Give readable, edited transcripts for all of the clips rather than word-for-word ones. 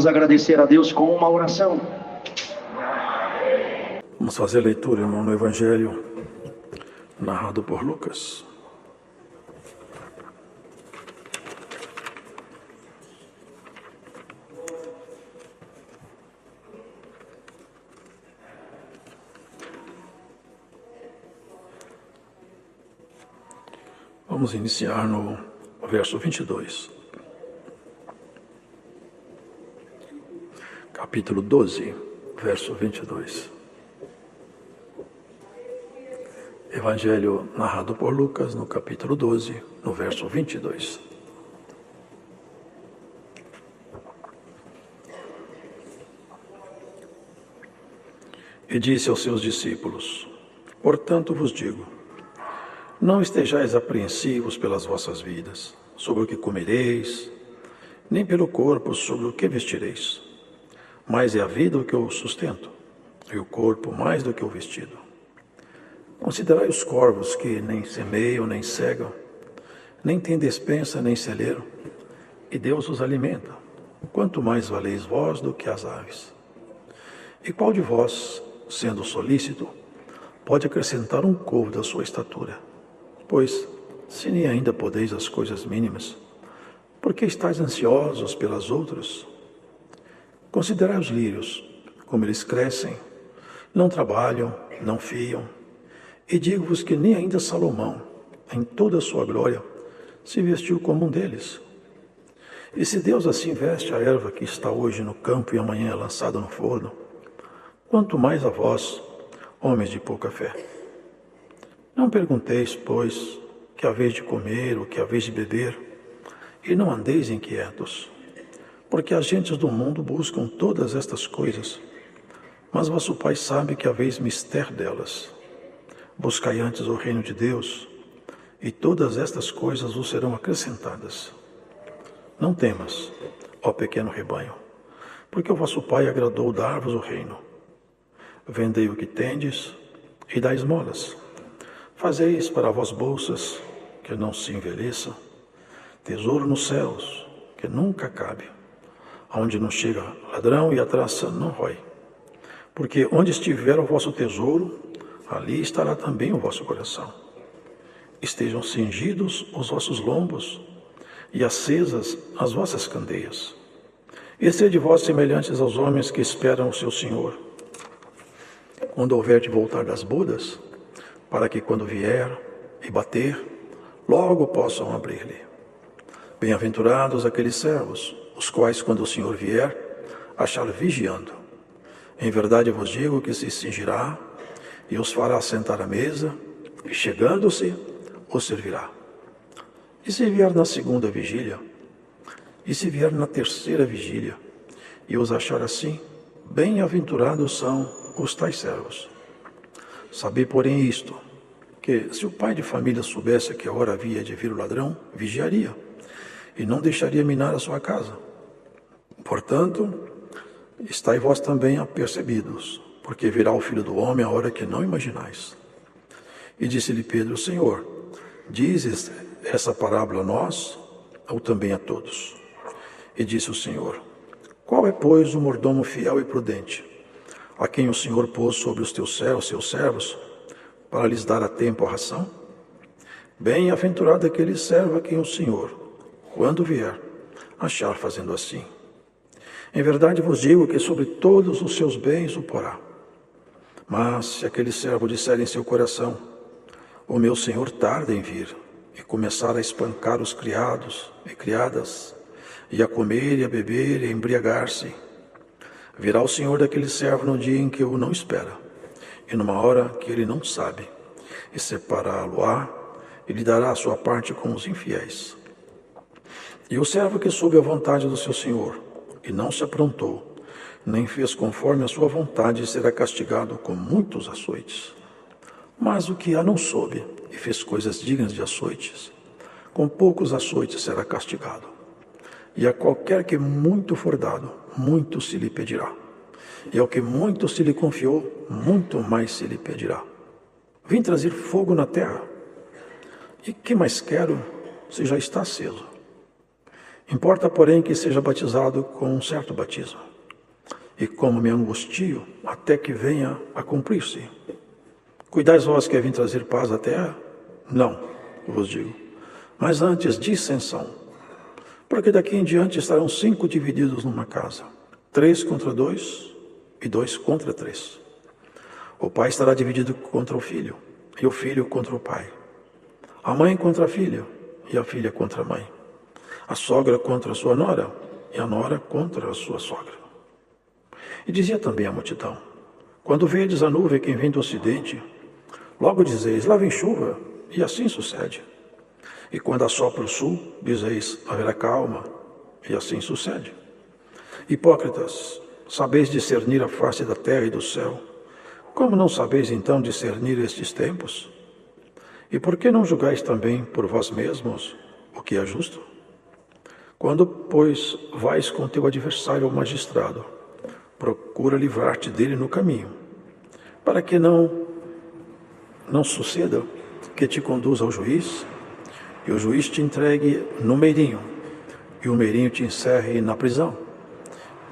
Vamos agradecer a Deus com uma oração. Vamos fazer a leitura, irmão, no Evangelho narrado por Lucas. Vamos iniciar no verso 22. Capítulo 12, verso 22. Evangelho narrado por Lucas, no capítulo 12, no verso 22. E disse aos seus discípulos: portanto vos digo, não estejais apreensivos pelas vossas vidas, sobre o que comereis, nem pelo corpo, sobre o que vestireis. Mais é a vida do que o sustento, e o corpo mais do que o vestido. Considerai os corvos que nem semeiam, nem cegam, nem têm despensa, nem celeiro, e Deus os alimenta. Quanto mais valeis vós do que as aves. E qual de vós, sendo solícito, pode acrescentar um côvado à sua estatura? Pois, se nem ainda podeis as coisas mínimas, por que estáis ansiosos pelas outras? Considerai os lírios, como eles crescem, não trabalham, não fiam, e digo-vos que nem ainda Salomão, em toda a sua glória, se vestiu como um deles. E se Deus assim veste a erva que está hoje no campo e amanhã é lançada no forno, quanto mais a vós, homens de pouca fé. Não pergunteis, pois, que haveis de comer ou que haveis de beber, e não andeis inquietos, porque as gentes do mundo buscam todas estas coisas, mas vosso Pai sabe que haveis mister delas. Buscai antes o reino de Deus, e todas estas coisas vos serão acrescentadas. Não temas, ó pequeno rebanho, porque o vosso Pai agradou dar-vos o reino. Vendei o que tendes e dai esmolas. Fazeis para vós bolsas que não se envelheçam, tesouro nos céus que nunca cabe, aonde não chega ladrão e a traça não rói. Porque onde estiver o vosso tesouro, ali estará também o vosso coração. Estejam cingidos os vossos lombos e acesas as vossas candeias. E sede vós semelhantes aos homens que esperam o seu Senhor, quando houver de voltar das bodas, para que quando vier e bater, logo possam abrir-lhe. Bem-aventurados aqueles servos, os quais, quando o Senhor vier, achar vigiando. Em verdade vos digo que se cingirá e os fará sentar à mesa, e chegando-se, os servirá. E se vier na segunda vigília, e se vier na terceira vigília, e os achar assim, bem-aventurados são os tais servos. Sabei, porém, isto, que se o pai de família soubesse que a hora havia de vir o ladrão, vigiaria, e não deixaria minar a sua casa. Portanto, estai vós também apercebidos, porque virá o Filho do Homem a hora que não imaginais. E disse-lhe Pedro: Senhor, dizes essa parábola a nós, ou também a todos? E disse o Senhor: qual é, pois, o mordomo fiel e prudente, a quem o Senhor pôs sobre os seus servos, para lhes dar a tempo a ração? Bem-aventurado aquele servo a quem o Senhor, quando vier, achar fazendo assim. Em verdade vos digo que sobre todos os seus bens o porá. Mas se aquele servo disser em seu coração: o meu Senhor tarda em vir, e começar a espancar os criados e criadas, e a comer e a beber e a embriagar-se, virá o Senhor daquele servo no dia em que o não espera, e numa hora que ele não sabe, e separá-lo-á, e lhe dará a sua parte com os infiéis. E o servo que soube a vontade do seu Senhor, e não se aprontou, nem fez conforme a sua vontade, será castigado com muitos açoites. Mas o que a não soube, e fez coisas dignas de açoites, com poucos açoites será castigado. E a qualquer que muito for dado, muito se lhe pedirá. E ao que muito se lhe confiou, muito mais se lhe pedirá. Vim trazer fogo na terra. E que mais quero, se já está aceso? Importa, porém, que seja batizado com um certo batismo. E como me angustio até que venha a cumprir-se. Cuidais vós que vim trazer paz à terra? Não, vos digo. Mas antes dissensão. Porque daqui em diante estarão 5 divididos numa casa. 3 contra 2 e 2 contra 3. O pai estará dividido contra o filho, e o filho contra o pai. A mãe contra a filha, e a filha contra a mãe. A sogra contra a sua nora, e a nora contra a sua sogra. E dizia também a multidão: quando vedes a nuvem que vem do ocidente, logo dizeis, lá vem chuva, e assim sucede. E quando assopra o sul, dizeis, haverá calma, e assim sucede. Hipócritas, sabeis discernir a face da terra e do céu. Como não sabeis então discernir estes tempos? E por que não julgais também por vós mesmos o que é justo? Quando, pois, vais com teu adversário ao magistrado, procura livrar-te dele no caminho, para que não suceda que te conduza ao juiz, e o juiz te entregue no meirinho, e o meirinho te encerre na prisão.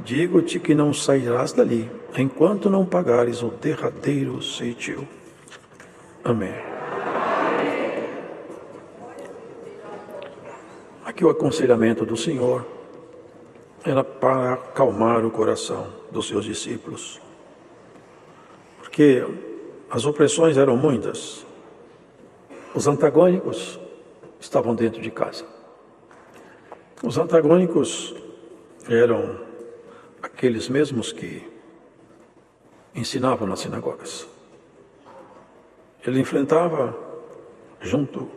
Digo-te que não sairás dali, enquanto não pagares o derradeiro ceitil. Amém. Aqui o aconselhamento do Senhor era para acalmar o coração dos seus discípulos, porque as opressões eram muitas. Os antagônicos estavam dentro de casa. Os antagônicos eram aqueles mesmos que ensinavam nas sinagogas. Ele enfrentava, junto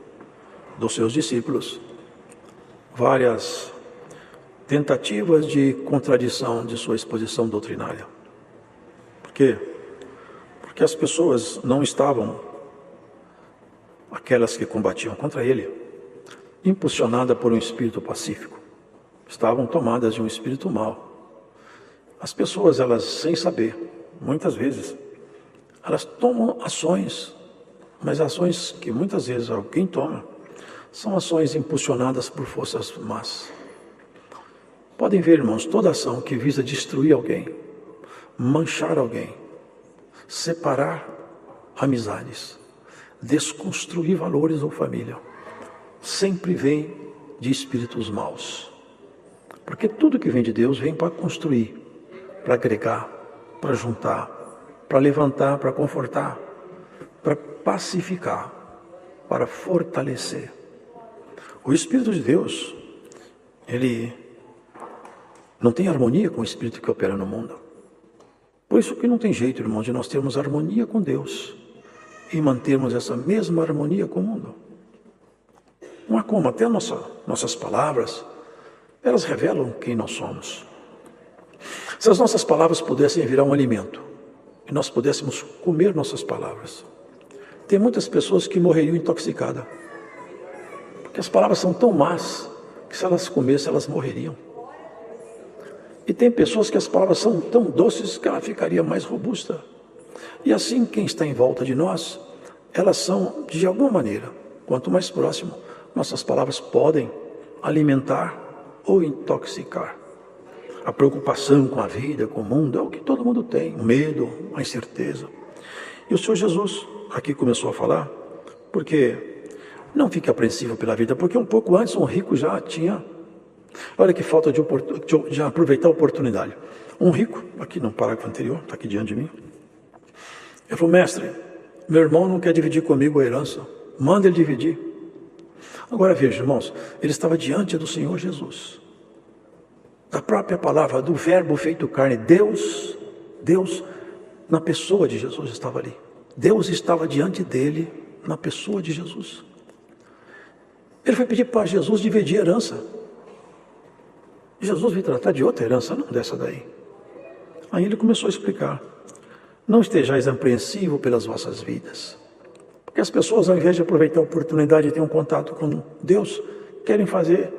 dos seus discípulos, várias tentativas de contradição de sua exposição doutrinária. Por quê? Porque as pessoas não estavam, aquelas que combatiam contra ele, impulsionadas por um espírito pacífico. Estavam tomadas de um espírito mau. As pessoas, elas, sem saber, muitas vezes, elas tomam ações, mas ações que muitas vezes alguém toma, são ações impulsionadas por forças más. Podem ver, irmãos, toda ação que visa destruir alguém, manchar alguém, separar amizades, desconstruir valores ou família, sempre vem de espíritos maus. Porque tudo que vem de Deus vem para construir, para agregar, para juntar, para levantar, para confortar, para pacificar, para fortalecer. O Espírito de Deus, ele não tem harmonia com o Espírito que opera no mundo. Por isso que não tem jeito, irmãos, de nós termos harmonia com Deus e mantermos essa mesma harmonia com o mundo. Não há como, até nossas palavras, elas revelam quem nós somos. Se as nossas palavras pudessem virar um alimento, e nós pudéssemos comer nossas palavras, tem muitas pessoas que morreriam intoxicadas, porque as palavras são tão más, que se elas comessem, elas morreriam. E tem pessoas que as palavras são tão doces, que ela ficaria mais robusta. E assim, quem está em volta de nós, elas são, de alguma maneira, quanto mais próximo, nossas palavras podem alimentar ou intoxicar. A preocupação com a vida, com o mundo, é o que todo mundo tem. O medo, a incerteza. E o Senhor Jesus aqui começou a falar, porque não fique apreensivo pela vida, porque um pouco antes um rico já tinha... Olha que falta de aproveitar a oportunidade. Um rico, aqui no parágrafo anterior, está aqui diante de mim. Ele falou, mestre, meu irmão não quer dividir comigo a herança. Manda ele dividir. Agora veja, irmãos, ele estava diante do Senhor Jesus. Da própria palavra, do verbo feito carne. Deus, na pessoa de Jesus estava ali. Deus estava diante dele, na pessoa de Jesus. Ele foi pedir para Jesus dividir a herança. Jesus veio tratar de outra herança, não dessa daí. Aí ele começou a explicar. Não estejais apreensivo pelas vossas vidas. Porque as pessoas, ao invés de aproveitar a oportunidade de ter um contato com Deus, querem fazer...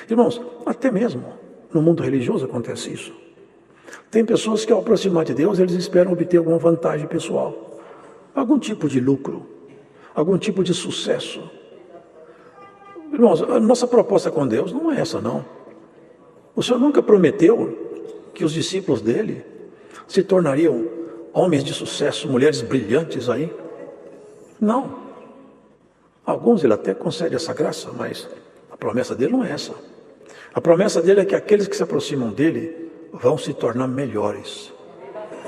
Irmãos, até mesmo no mundo religioso acontece isso. Tem pessoas que, ao aproximar de Deus, eles esperam obter alguma vantagem pessoal. Algum tipo de lucro. Algum tipo de sucesso. Irmãos, a nossa proposta com Deus não é essa, não. O Senhor nunca prometeu que os discípulos dele se tornariam homens de sucesso, mulheres brilhantes aí. Não. Alguns ele até concede essa graça, mas a promessa dele não é essa. A promessa dele é que aqueles que se aproximam dele vão se tornar melhores,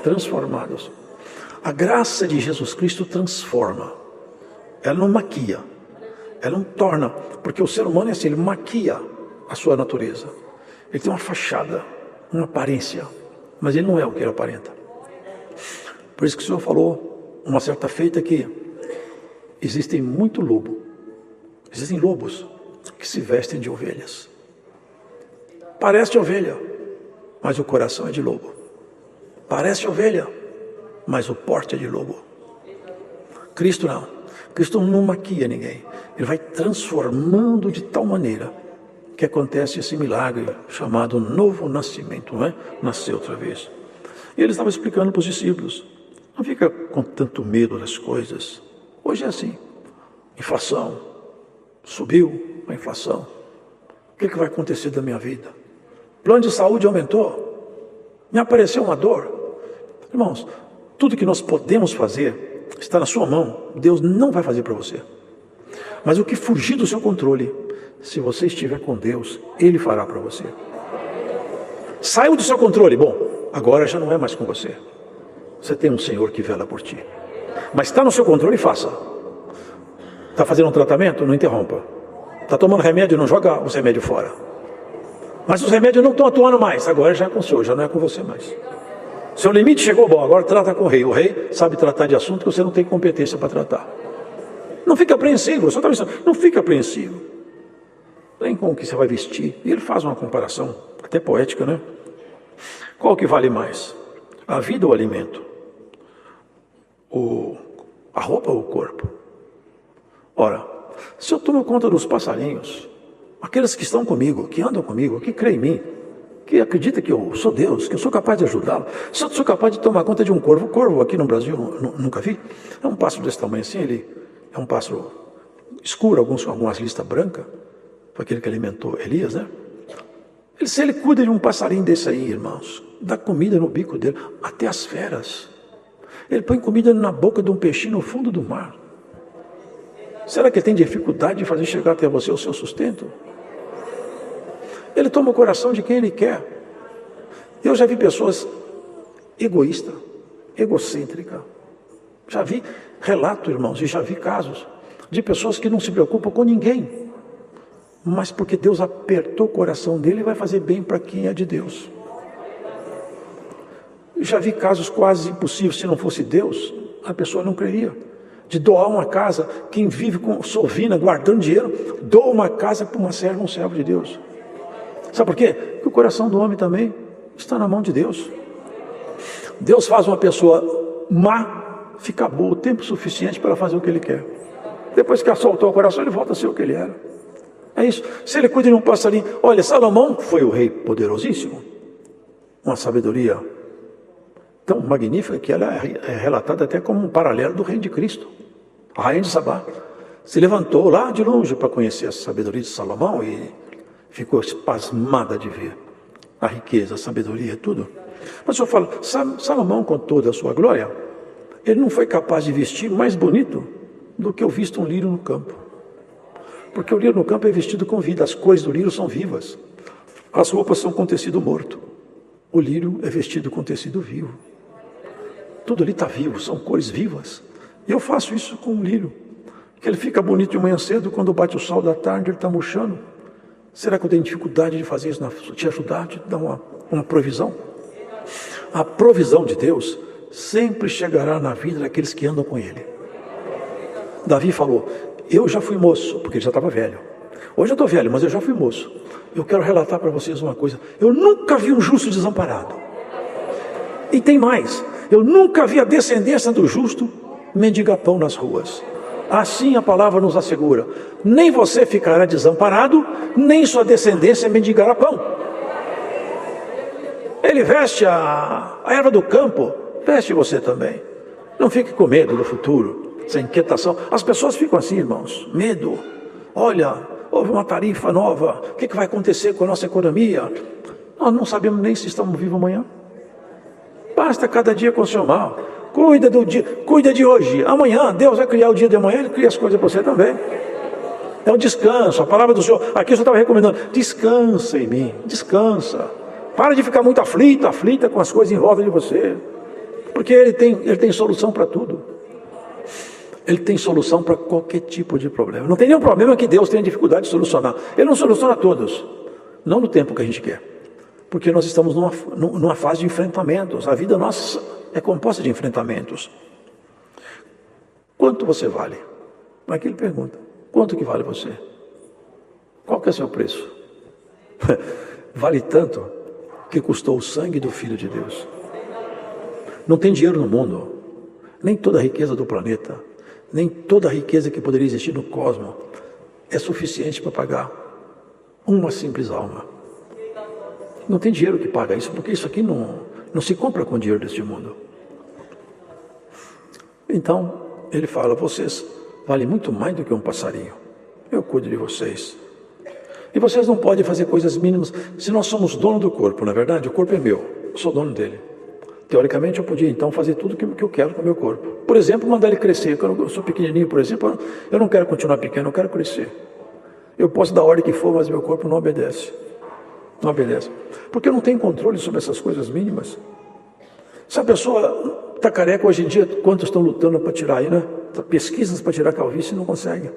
transformados. A graça de Jesus Cristo transforma. Ela não maquia. Ela não torna, porque o ser humano é assim, ele maquia a sua natureza. Ele tem uma fachada, uma aparência, mas ele não é o que ele aparenta. Por isso que o Senhor falou, uma certa feita, que existem muito lobo, existem lobos que se vestem de ovelhas. Parece ovelha, mas o coração é de lobo. Parece ovelha, mas o porte é de lobo. Cristo não. Cristo não maquia ninguém. Ele vai transformando de tal maneira que acontece esse milagre chamado novo nascimento, não é? Nascer outra vez. E ele estava explicando para os discípulos: não fica com tanto medo das coisas. Hoje é assim. Inflação. Subiu a inflação. O que vai acontecer da minha vida? Plano de saúde aumentou. Me apareceu uma dor. Irmãos, tudo que nós podemos fazer está na sua mão. Deus não vai fazer para você. Mas o que fugir do seu controle, se você estiver com Deus, Ele fará para você. Saiu do seu controle. Bom, agora já não é mais com você. Você tem um Senhor que vela por ti. Mas está no seu controle, faça. Está fazendo um tratamento? Não interrompa. Está tomando remédio? Não joga os remédios fora. Mas os remédios não estão atuando mais. Agora já é com o Senhor, já não é com você mais. Seu limite chegou, bom, agora trata com o rei. O rei sabe tratar de assunto que você não tem competência para tratar. Não fica apreensivo, só está pensando, não fica apreensivo. Nem com o que você vai vestir. E ele faz uma comparação, até poética, né? Qual que vale mais? A vida ou o alimento? A roupa ou o corpo? Ora, se eu tomo conta dos passarinhos, aqueles que estão comigo, que andam comigo, que creem em mim, que acredita que eu sou Deus, que eu sou capaz de ajudá-lo, se eu sou capaz de tomar conta de um corvo, o corvo aqui no Brasil, nunca vi, é um pássaro desse tamanho assim, ele é um pássaro escuro, algumas listas brancas, foi aquele que alimentou Elias, né? Se ele cuida de um passarinho desse aí, irmãos, dá comida no bico dele, até as feras. Ele põe comida na boca de um peixinho no fundo do mar. Será que ele tem dificuldade de fazer chegar até você o seu sustento? Ele toma o coração de quem ele quer. Eu já vi pessoas egoístas, egocêntricas. Já vi relatos, irmãos, e já vi casos de pessoas que não se preocupam com ninguém. Mas porque Deus apertou o coração dele, vai fazer bem para quem é de Deus. Já vi casos quase impossíveis, se não fosse Deus, a pessoa não creria. De doar uma casa, quem vive com sovina, guardando dinheiro, doa uma casa para um servo de Deus. Sabe por quê? Porque o coração do homem também está na mão de Deus. Deus faz uma pessoa má ficar boa o tempo suficiente para fazer o que ele quer. Depois que assoltou o coração, ele volta a ser o que ele era. É isso. Se ele cuida de um passarinho, olha, Salomão foi o rei poderosíssimo, uma sabedoria tão magnífica que ela é relatada até como um paralelo do reino de Cristo. A rainha de Sabá se levantou lá de longe para conhecer a sabedoria de Salomão e ficou espasmada de ver a riqueza, a sabedoria e tudo. Mas eu falo, Salomão, com toda a sua glória, ele não foi capaz de vestir mais bonito do que eu visto um lírio no campo. Porque o lírio no campo é vestido com vida, as cores do lírio são vivas, as roupas são com tecido morto, o lírio é vestido com tecido vivo. Tudo ali está vivo, são cores vivas. E eu faço isso com o lírio, que ele fica bonito de manhã cedo, quando bate o sol da tarde ele está murchando. Será que eu tenho dificuldade de fazer isso, te ajudar, te dar uma provisão? A provisão de Deus sempre chegará na vida daqueles que andam com Ele. Davi falou, eu já fui moço, porque ele já estava velho. Hoje eu estou velho, mas eu já fui moço. Eu quero relatar para vocês uma coisa, eu nunca vi um justo desamparado. E tem mais, eu nunca vi a descendência do justo mendigar pão nas ruas. Assim a palavra nos assegura, nem você ficará desamparado, nem sua descendência mendigará pão. Ele veste a erva do campo, veste você também. Não fique com medo do futuro, sem inquietação. As pessoas ficam assim, irmãos, medo. Olha, houve uma tarifa nova, o que vai acontecer com a nossa economia? Nós não sabemos nem se estamos vivos amanhã. Basta cada dia com o seu mal. Cuida do dia, cuida de hoje. Amanhã, Deus vai criar o dia de amanhã, Ele cria as coisas para você também. É um descanso, a palavra do Senhor. Aqui o Senhor estava recomendando, descansa em mim, descansa. Para de ficar muito aflita com as coisas em volta de você. Porque Ele tem solução para tudo. Ele tem solução para qualquer tipo de problema. Não tem nenhum problema que Deus tenha dificuldade de solucionar. Ele não soluciona todos. Não no tempo que a gente quer. Porque nós estamos numa fase de enfrentamentos. A vida nossa é composta de enfrentamentos. Quanto você vale? Aqui ele pergunta. Quanto que vale você? Qual que é o seu preço? Vale tanto que custou o sangue do Filho de Deus. Não tem dinheiro no mundo. Nem toda a riqueza do planeta. Nem toda a riqueza que poderia existir no cosmos é suficiente para pagar uma simples alma. Não tem dinheiro que paga isso, porque isso aqui não se compra com dinheiro deste mundo. Então, ele fala, vocês valem muito mais do que um passarinho. Eu cuido de vocês. E vocês não podem fazer coisas mínimas, se nós somos dono do corpo, não é verdade? O corpo é meu, eu sou dono dele. Teoricamente, eu podia, então, fazer tudo que eu quero com o meu corpo. Por exemplo, mandar ele crescer. Quando eu sou pequenininho, por exemplo, eu não quero continuar pequeno, eu quero crescer. Eu posso dar a ordem que for, mas meu corpo não obedece. Não obedece. Porque eu não tenho controle sobre essas coisas mínimas. Se a pessoa está careca hoje em dia, quantos estão lutando para tirar aí, né? Pesquisas para tirar a calvície e não conseguem.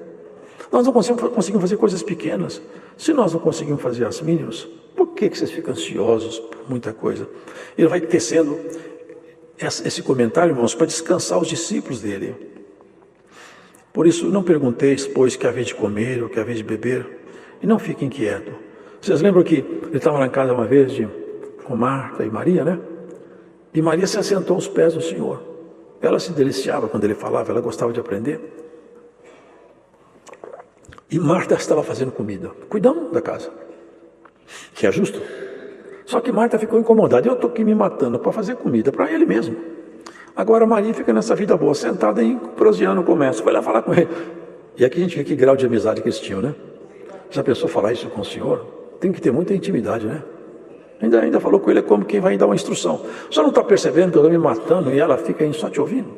Nós não conseguimos fazer coisas pequenas. Se nós não conseguimos fazer as mínimas, por que vocês ficam ansiosos por muita coisa? Ele vai tecendo esse comentário, irmãos, para descansar os discípulos dele. Por isso, não pergunteis, pois, que havia de comer ou que havia de beber, e não fiquem inquietos. Vocês lembram que ele estava lá em casa uma vez com Marta e Maria, né? E Maria se assentou aos pés do Senhor. Ela se deliciava quando ele falava, ela gostava de aprender. E Marta estava fazendo comida, cuidando da casa, que é justo. Só que Marta ficou incomodada. Eu estou aqui me matando para fazer comida para ele mesmo. Agora Maria fica nessa vida boa, sentada em proseando o comércio. Foi lá falar com ele. E aqui a gente vê que grau de amizade que eles tinham, né? Se a pessoa falar isso com o Senhor, tem que ter muita intimidade, né? Ainda falou com ele como quem vai dar uma instrução. Só não está percebendo que eu estou me matando e ela fica aí só te ouvindo?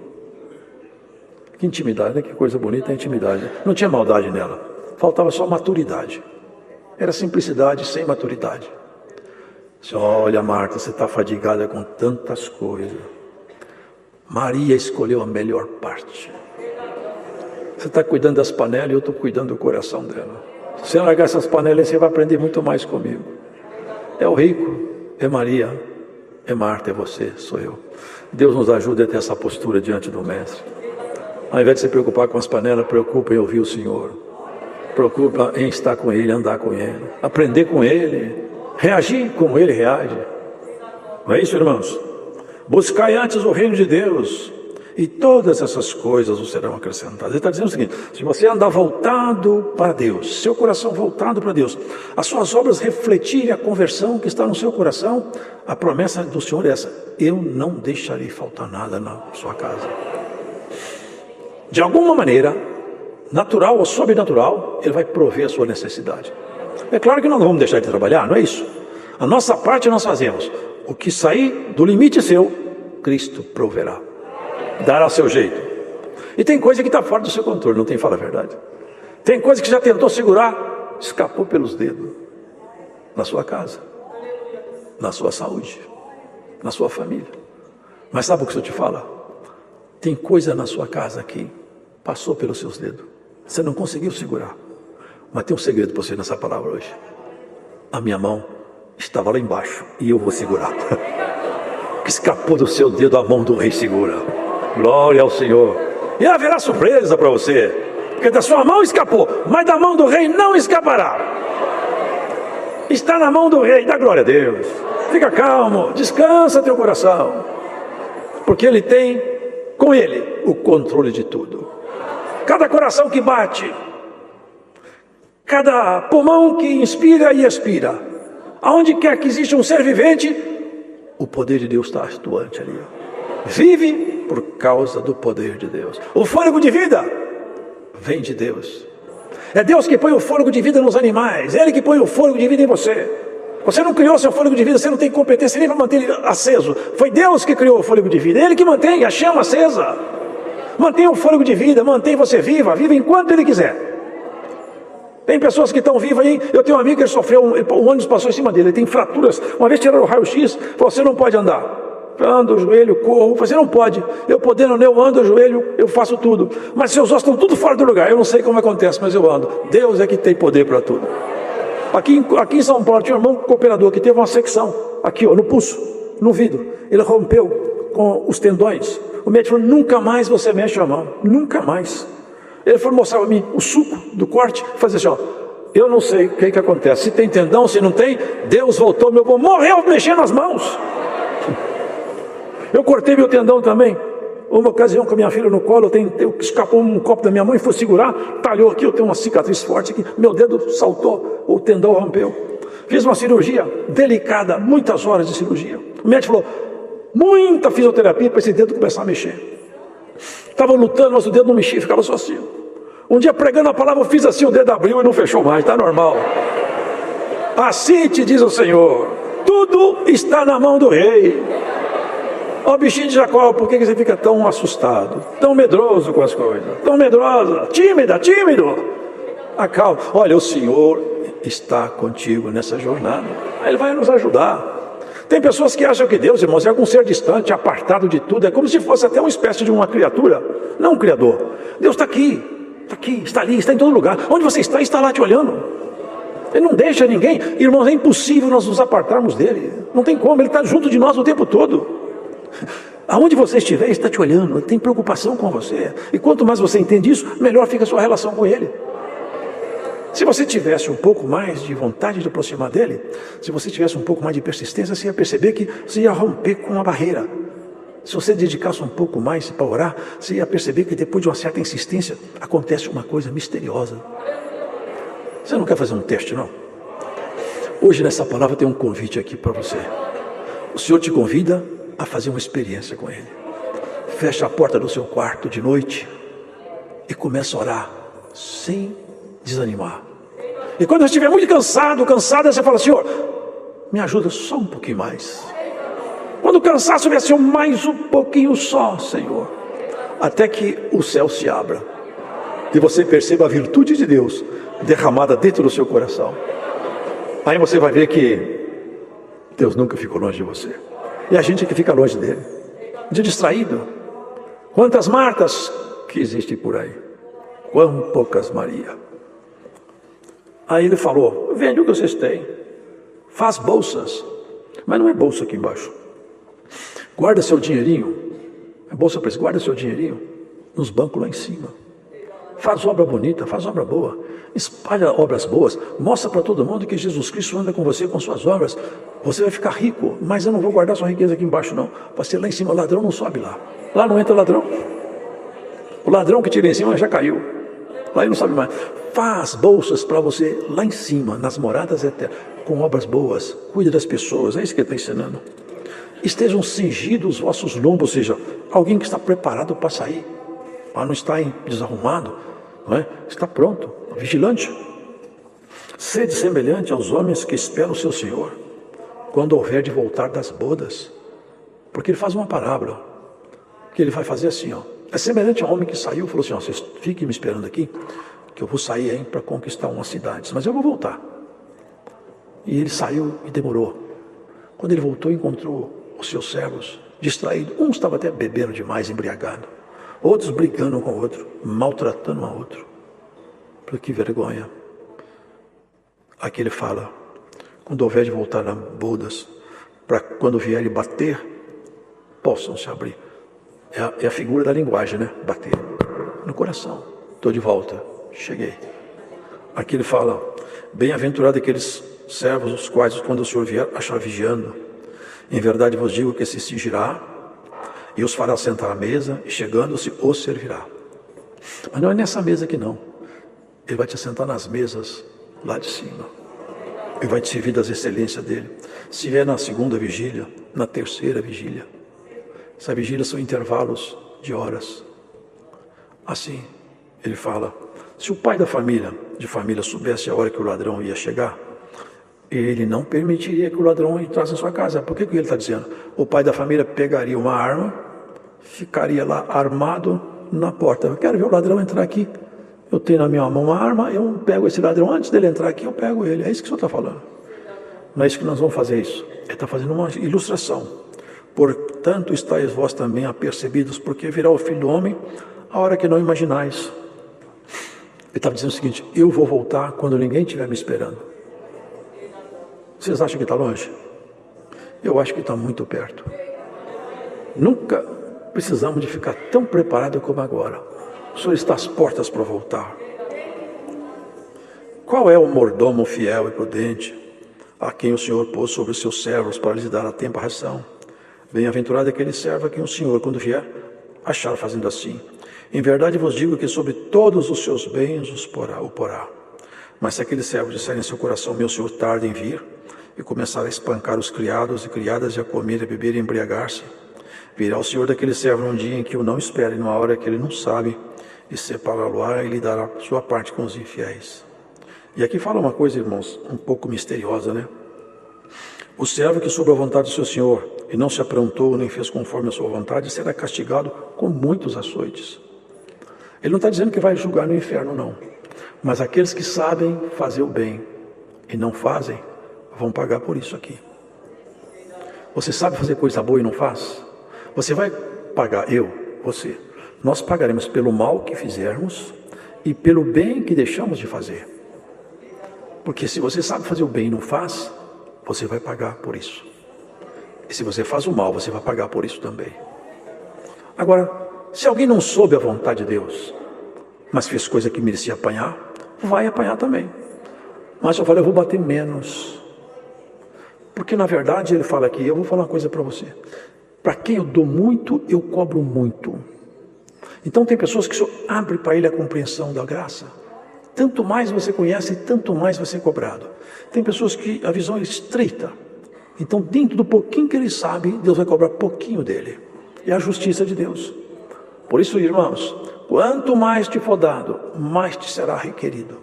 Que intimidade, né? Que coisa bonita a intimidade. Não tinha maldade nela. Faltava só maturidade. Era simplicidade sem maturidade. Olha, Marta, você está fadigada com tantas coisas. Maria escolheu a melhor parte. Você está cuidando das panelas e eu estou cuidando do coração dela. Se você largar essas panelas, você vai aprender muito mais comigo. É o rico, é Maria, é Marta, é você, sou eu. Deus nos ajude a ter essa postura diante do Mestre. Ao invés de se preocupar com as panelas, preocupa em ouvir o Senhor. Preocupa em estar com Ele, andar com Ele, aprender com Ele, reagir como Ele reage. Não é isso, irmãos? Buscai antes o reino de Deus, e todas essas coisas vos serão acrescentadas. Ele está dizendo o seguinte: se você andar voltado para Deus, seu coração voltado para Deus, as suas obras refletirem a conversão que está no seu coração, a promessa do Senhor é essa: eu não deixarei faltar nada na sua casa. De alguma maneira, natural ou sobrenatural, Ele vai prover a sua necessidade. É claro que nós não vamos deixar de trabalhar, não é isso? A nossa parte nós fazemos. O que sair do limite seu, Cristo proverá. Dará o seu jeito. E tem coisa que está fora do seu controle, não tem, fala a verdade. Tem coisa que já tentou segurar, escapou pelos dedos. Na sua casa, na sua saúde, na sua família. Mas sabe o que o Senhor te fala? Tem coisa na sua casa que passou pelos seus dedos. Você não conseguiu segurar. Mas tem um segredo para você nessa palavra hoje. A minha mão estava lá embaixo e eu vou segurar. Que escapou do seu dedo, a mão do rei segura. Glória ao Senhor. E haverá surpresa para você. Porque da sua mão escapou, mas da mão do rei não escapará. Está na mão do rei, dá glória a Deus. Fica calmo, descansa teu coração. Porque Ele tem com Ele o controle de tudo. Cada coração que bate, cada pulmão que inspira e expira, aonde quer que exista um ser vivente, o poder de Deus está atuante ali. Vive por causa do poder de Deus. O fôlego de vida vem de Deus. É Deus que põe o fôlego de vida nos animais. É Ele que põe o fôlego de vida em você. Você não criou seu fôlego de vida, você não tem competência nem para manter ele aceso. Foi Deus que criou o fôlego de vida. É Ele que mantém a chama acesa. Mantém o fôlego de vida, mantém você viva enquanto Ele quiser. Tem pessoas que estão vivas aí. Eu tenho um amigo que ele sofreu, o ônibus passou em cima dele, ele tem fraturas. Uma vez tiraram o raio-x, você não pode andar. Eu ando, o joelho, corro. Você não pode. Eu podendo, eu ando, o joelho, eu faço tudo. Mas seus ossos estão tudo fora do lugar. Eu não sei como acontece, mas eu ando. Deus é que tem poder para tudo. Aqui em São Paulo tinha um irmão cooperador que teve uma secção, aqui ó, no pulso, no vidro. Ele rompeu com os tendões. O médico falou, nunca mais você mexe a mão. Nunca mais. Ele foi mostrar para mim o suco do corte, fazer assim, ó. Eu não sei o que acontece. Se tem tendão, se não tem, Deus voltou, meu bom, morreu mexendo as mãos. Eu cortei meu tendão também. Uma ocasião com a minha filha no colo, escapou um copo da minha mãe, foi segurar, talhou aqui, eu tenho uma cicatriz forte aqui, meu dedo saltou, o tendão rompeu. Fiz uma cirurgia delicada, muitas horas de cirurgia. O médico falou, muita fisioterapia para esse dedo começar a mexer. Estava lutando, mas o dedo não mexia, ficava só assim. Um dia pregando a palavra, eu fiz assim, o dedo abriu e não fechou mais, está normal. Assim te diz o Senhor, tudo está na mão do rei. Ó bichinho de Jacó, por que você fica tão assustado, tão medroso com as coisas, tão medrosa, tímido? Acalma, olha, o Senhor está contigo nessa jornada, Ele vai nos ajudar. Tem pessoas que acham que Deus, irmãos, é algum ser distante, apartado de tudo, é como se fosse até uma espécie de uma criatura, não um criador. Deus está aqui, está ali, está em todo lugar. Onde você está lá te olhando. Ele não deixa ninguém, irmãos, é impossível nós nos apartarmos dele, não tem como, Ele está junto de nós o tempo todo. Aonde você estiver, Ele está te olhando, Ele tem preocupação com você. E quanto mais você entende isso, melhor fica a sua relação com Ele. Se você tivesse um pouco mais de vontade de aproximar dele, se você tivesse um pouco mais de persistência, você ia perceber que você ia romper com uma barreira. Se você dedicasse um pouco mais para orar, você ia perceber que depois de uma certa insistência, acontece uma coisa misteriosa. Você não quer fazer um teste, não? Hoje nessa palavra tem um convite aqui para você. O Senhor te convida a fazer uma experiência com Ele. Fecha a porta do seu quarto de noite e começa a orar sem desanimar. E quando você estiver muito cansada, você fala, Senhor, me ajuda só um pouquinho mais. Quando o cansaço vier, Senhor, mais um pouquinho só, Senhor. Até que o céu se abra e você perceba a virtude de Deus derramada dentro do seu coração. Aí você vai ver que Deus nunca ficou longe de você. E a gente que fica longe dele, de distraído. Quantas Martas que existem por aí, quão poucas Maria. Aí ele falou, vende o que vocês têm, faz bolsas, mas não é bolsa aqui embaixo. Guarda seu dinheirinho, é bolsa para isso, guarda seu dinheirinho nos bancos lá em cima. Faz obra bonita, faz obra boa, espalha obras boas, mostra para todo mundo que Jesus Cristo anda com você, com suas obras. Você vai ficar rico, mas eu não vou guardar sua riqueza aqui embaixo não. Para ser lá em cima, o ladrão não sobe lá. Lá não entra ladrão. O ladrão que tira em cima já caiu. Lá ele não sobe mais. Faz bolsas para você lá em cima, nas moradas eternas, com obras boas. Cuide das pessoas, é isso que ele está ensinando. Estejam cingidos os vossos lombos, ou seja, alguém que está preparado para sair, para não estar desarrumado, não é? Está pronto, vigilante. Sede semelhante aos homens que esperam o seu Senhor, quando houver de voltar das bodas. Porque ele faz uma parábola, que ele vai fazer assim, ó. É semelhante ao homem que saiu e falou assim, ó, vocês fiquem me esperando aqui, que eu vou sair aí para conquistar umas cidades, mas eu vou voltar. E ele saiu e demorou. Quando ele voltou, encontrou os seus servos distraídos. Um estava até bebendo demais, embriagado. Outros brigando um com o outro, maltratando um ao outro. Que vergonha. Aqui ele fala, quando houver de voltar a bodas, para quando vier e bater, possam se abrir. É a figura da linguagem, né? Bater no coração. Estou de volta, cheguei. Aqui ele fala, bem-aventurado aqueles servos, os quais, quando o Senhor vier, achar vigiando. Em verdade vos digo que se cingirá e os fará sentar à mesa, e chegando-se, os servirá. Mas não é nessa mesa aqui não. Ele vai te assentar nas mesas lá de cima. Ele vai te servir das excelências dele. Se vier na segunda vigília, na terceira vigília. Essa vigília são intervalos de horas. Assim, ele fala, Se o pai de família soubesse a hora que o ladrão ia chegar, ele não permitiria que o ladrão entrasse na sua casa. Por que ele está dizendo? O pai da família pegaria uma arma, ficaria lá armado na porta. Eu quero ver o ladrão entrar aqui. Eu tenho na minha mão uma arma, eu pego esse ladrão. Antes dele entrar aqui, eu pego ele. É isso que o senhor está falando. Não é isso que nós vamos fazer isso. Ele está fazendo uma ilustração. Portanto, estáis vós também apercebidos, porque virá o Filho do Homem a hora que não imaginais. Ele estava dizendo o seguinte: eu vou voltar quando ninguém estiver me esperando. Vocês acham que está longe? Eu acho que está muito perto. Nunca precisamos de ficar tão preparado como agora. O Senhor está às portas para voltar. Qual é o mordomo fiel e prudente a quem o Senhor pôs sobre os seus servos para lhes dar a tempo a ração? Bem-aventurado aquele servo a quem o Senhor, quando vier, achar fazendo assim. Em verdade vos digo que sobre todos os seus bens o porá. Mas se aquele servo disser em seu coração: meu Senhor tarda em vir, e começar a espancar os criados e criadas, e a comer, a beber e a embriagar-se, virá o Senhor daquele servo num dia em que o não espere, numa hora que ele não sabe, e separá-lo-á e lhe dará sua parte com os infiéis. E aqui fala uma coisa, irmãos, um pouco misteriosa, né? O servo que soube a vontade do seu Senhor e não se aprontou nem fez conforme a sua vontade, será castigado com muitos açoites. Ele não está dizendo que vai julgar no inferno, não. Mas aqueles que sabem fazer o bem e não fazem, vão pagar por isso aqui. Você sabe fazer coisa boa e não faz? Você vai pagar, você. Nós pagaremos pelo mal que fizermos e pelo bem que deixamos de fazer. Porque se você sabe fazer o bem e não faz, você vai pagar por isso. E se você faz o mal, você vai pagar por isso também. Agora, se alguém não soube a vontade de Deus, mas fez coisa que merecia apanhar, vai apanhar também. Mas eu falei: eu vou bater menos. Porque na verdade ele fala aqui, eu vou falar uma coisa para você. Para quem eu dou muito, eu cobro muito. Então tem pessoas que o Senhor abre para ele a compreensão da graça. Tanto mais você conhece, tanto mais vai ser cobrado. Tem pessoas que a visão é estreita. Então dentro do pouquinho que ele sabe, Deus vai cobrar pouquinho dele. É a justiça de Deus. Por isso, irmãos, quanto mais te for dado, mais te será requerido.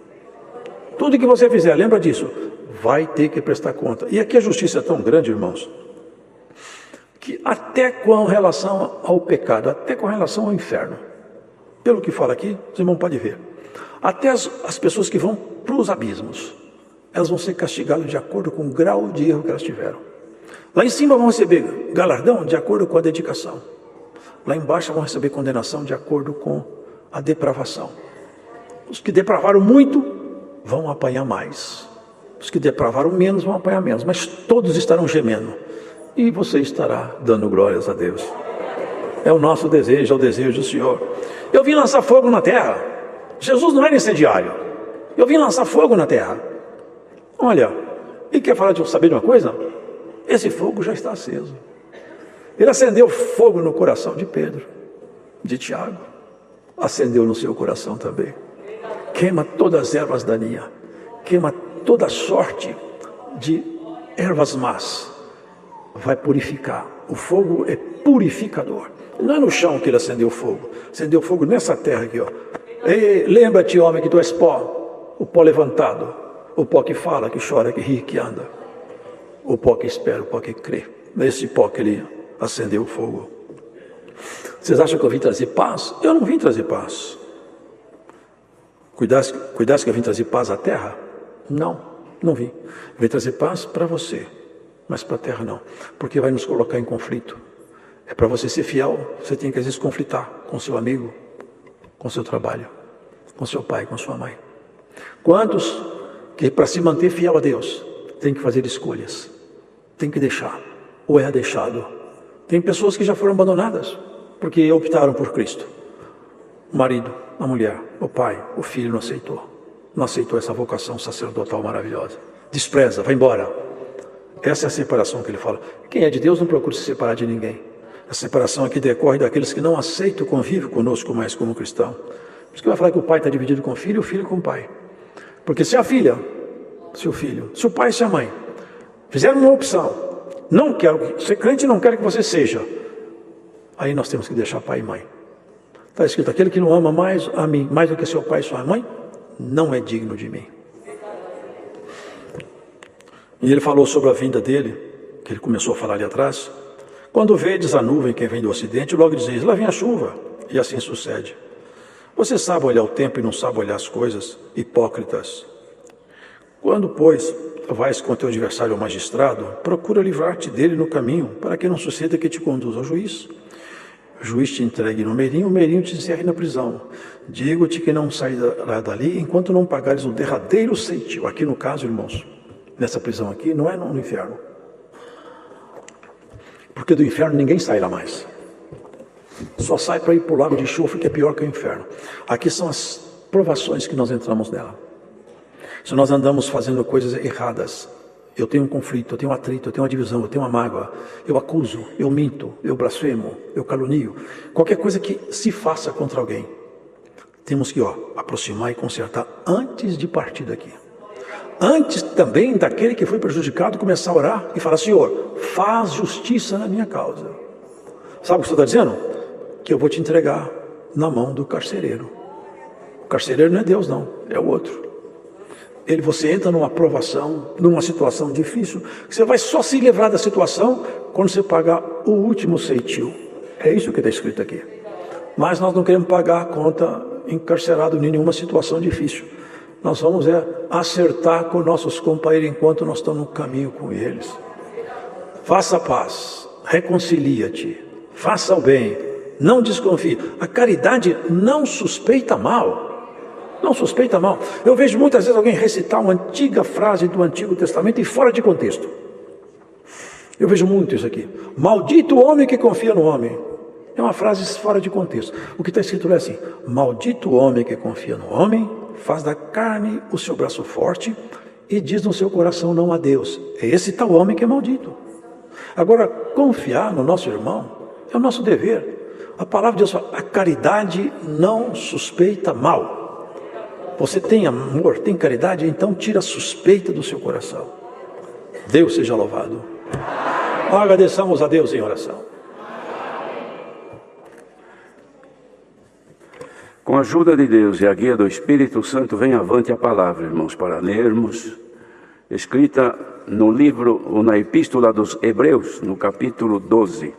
Tudo que você fizer, lembra disso, vai ter que prestar conta. E aqui a justiça é tão grande, irmãos, que até com relação ao pecado, até com relação ao inferno, pelo que fala aqui, os irmãos podem ver, até as pessoas que vão para os abismos, elas vão ser castigadas de acordo com o grau de erro que elas tiveram. Lá em cima vão receber galardão de acordo com a dedicação. Lá embaixo vão receber condenação de acordo com a depravação. Os que depravaram muito vão apanhar mais. Os que depravaram menos vão apanhar menos. Mas todos estarão gemendo. E você estará dando glórias a Deus. É o nosso desejo, é o desejo do Senhor. Eu vim lançar fogo na terra. Jesus não era incendiário. Eu vim lançar fogo na terra. Olha, ele quer falar saber de uma coisa? Esse fogo já está aceso. Ele acendeu fogo no coração de Pedro, de Tiago. Acendeu no seu coração também. Queima todas as ervas daninhas. Queima toda sorte de ervas más. Vai purificar. O fogo é purificador. Não é no chão que ele acendeu fogo. Acendeu fogo nessa terra aqui, ó. Ei, lembra-te, homem, que tu és pó. O pó levantado. O pó que fala, que chora, que ri, que anda. O pó que espera, o pó que crê. Nesse pó que ele acendeu o fogo. Vocês acham que eu vim trazer paz? Eu não vim trazer paz. Cuidasse que eu vim trazer paz à terra? Não, não vim. Eu vim trazer paz para você, mas para a terra não. Porque vai nos colocar em conflito. É para você ser fiel, você tem que às vezes conflitar com seu amigo, com seu trabalho, com seu pai, com sua mãe. Quantos que para se manter fiel a Deus, tem que fazer escolhas, tem que deixar, ou é deixado. Tem pessoas que já foram abandonadas, porque optaram por Cristo. O marido, a mulher, o pai, o filho não aceitou essa vocação sacerdotal maravilhosa. Despreza, vai embora. Essa é a separação que ele fala. Quem é de Deus não procura se separar de ninguém. A separação aqui decorre daqueles que não aceitam o convívio conosco mais como cristão. Por isso que vai falar que o pai está dividido com o filho e o filho com o pai. Porque se a filha, se o filho, se o pai e se a mãe fizeram uma opção, não quero, ser crente não quero que você seja, aí nós temos que deixar pai e mãe. Está escrito, aquele que não ama mais a mim, mais do que seu pai e sua mãe, não é digno de mim. E ele falou sobre a vinda dele, que ele começou a falar ali atrás. Quando vedes a nuvem que vem do ocidente, logo dizeis, lá vem a chuva, e assim sucede. Você sabe olhar o tempo e não sabe olhar as coisas, hipócritas. Quando, pois, vais com teu adversário ao magistrado, procura livrar-te dele no caminho, para que não suceda que te conduza ao juiz. O juiz te entregue no meirinho, o meirinho te encerre na prisão. Digo-te que não sairá dali enquanto não pagares o derradeiro ceitil. Aqui no caso, irmãos, nessa prisão aqui, não é no inferno. Porque do inferno ninguém sairá mais. Só sai para ir para o lago de enxofre, que é pior que o inferno. Aqui são as provações que nós entramos nela. Se nós andamos fazendo coisas erradas, eu tenho um conflito, eu tenho um atrito, eu tenho uma divisão, eu tenho uma mágoa, eu acuso, eu minto, eu blasfemo, eu calunio, qualquer coisa que se faça contra alguém, temos que aproximar e consertar antes de partir daqui. Antes também daquele que foi prejudicado começar a orar e falar, Senhor, faz justiça na minha causa. Sabe o que você está dizendo? Que eu vou te entregar na mão do carcereiro. O carcereiro não é Deus não, é o outro. Você entra numa provação, numa situação difícil, que você vai só se livrar da situação quando você pagar o último ceitil. É isso que está escrito aqui. Mas nós não queremos pagar a conta encarcerado em nenhuma situação difícil. Nós vamos acertar com nossos companheiros enquanto nós estamos no caminho com eles. Faça a paz, reconcilia-te, faça o bem, não desconfie. A caridade não suspeita mal. Não suspeita mal. Eu vejo muitas vezes alguém recitar uma antiga frase do Antigo Testamento e fora de contexto. Eu vejo muito isso aqui. Maldito o homem que confia no homem. É uma frase fora de contexto. O que está escrito é assim: maldito o homem que confia no homem, faz da carne o seu braço forte e diz no seu coração não a Deus. É esse tal homem que é maldito. Agora, confiar no nosso irmão é o nosso dever. A palavra de Deus fala, a caridade não suspeita mal. Você tem amor, tem caridade, então tira a suspeita do seu coração. Deus seja louvado. Agradeçamos a Deus em oração. Com a ajuda de Deus e a guia do Espírito Santo, vem avante a palavra, irmãos, para lermos, escrita no livro, ou na Epístola dos Hebreus, no capítulo 12.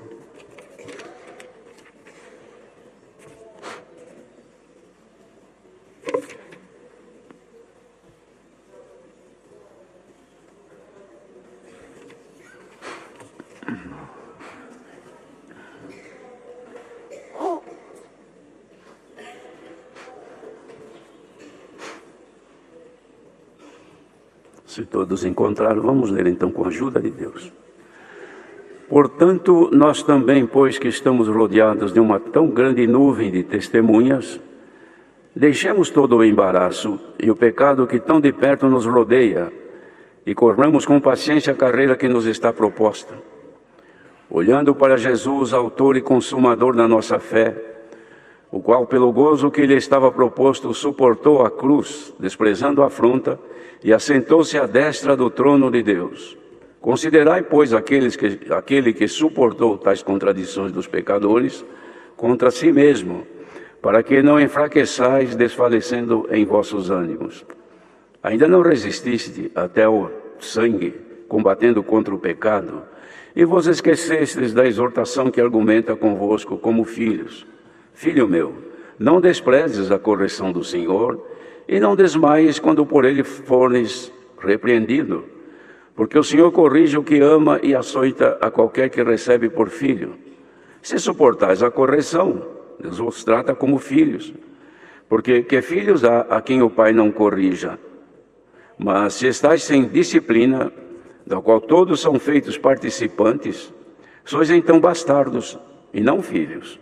Se todos encontraram, vamos ler então com a ajuda de Deus. Portanto, nós também, pois que estamos rodeados de uma tão grande nuvem de testemunhas, deixemos todo o embaraço e o pecado que tão de perto nos rodeia e corramos com paciência a carreira que nos está proposta. Olhando para Jesus, autor e consumador da nossa fé, o qual pelo gozo que lhe estava proposto suportou a cruz, desprezando a afronta, e assentou-se à destra do trono de Deus. Considerai, pois, aquele que suportou tais contradições dos pecadores contra si mesmo, para que não enfraqueçais, desfalecendo em vossos ânimos. Ainda não resististe até o sangue, combatendo contra o pecado, e vos esquecestes da exortação que argumenta convosco como filhos. Filho meu, não desprezes a correção do Senhor, e não desmaies quando por ele fores repreendido, porque o Senhor corrige o que ama e açoita a qualquer que recebe por filho. Se suportais a correção, Deus vos trata como filhos, porque que filhos há a quem o Pai não corrija? Mas se estáis sem disciplina, da qual todos são feitos participantes, sois então bastardos e não filhos.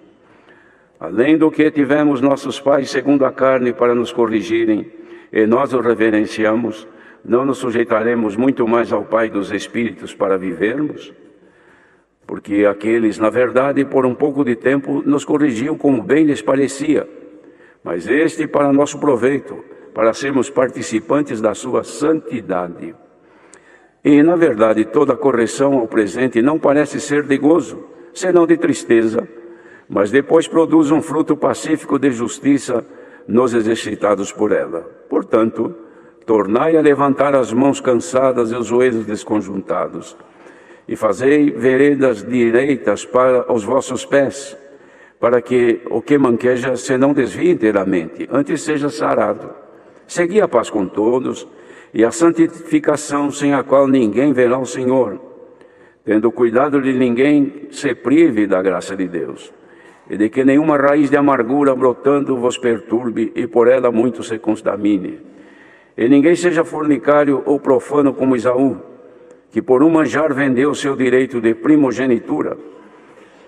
Além do que tivemos nossos pais segundo a carne para nos corrigirem, e nós o reverenciamos, não nos sujeitaremos muito mais ao Pai dos Espíritos para vivermos? Porque aqueles, na verdade, por um pouco de tempo, nos corrigiam como bem lhes parecia, mas este para nosso proveito, para sermos participantes da sua santidade. E, na verdade, toda correção ao presente não parece ser de gozo, senão de tristeza, mas depois produz um fruto pacífico de justiça nos exercitados por ela. Portanto, tornai a levantar as mãos cansadas e os joelhos desconjuntados, e fazei veredas direitas para os vossos pés, para que o que manqueja se não desvie inteiramente, antes seja sarado. Segui a paz com todos, e a santificação, sem a qual ninguém verá o Senhor, tendo cuidado de ninguém se prive da graça de Deus, e de que nenhuma raiz de amargura brotando vos perturbe, e por ela muito se contamine. E ninguém seja fornicário ou profano como Esaú, que por um manjar vendeu o seu direito de primogenitura.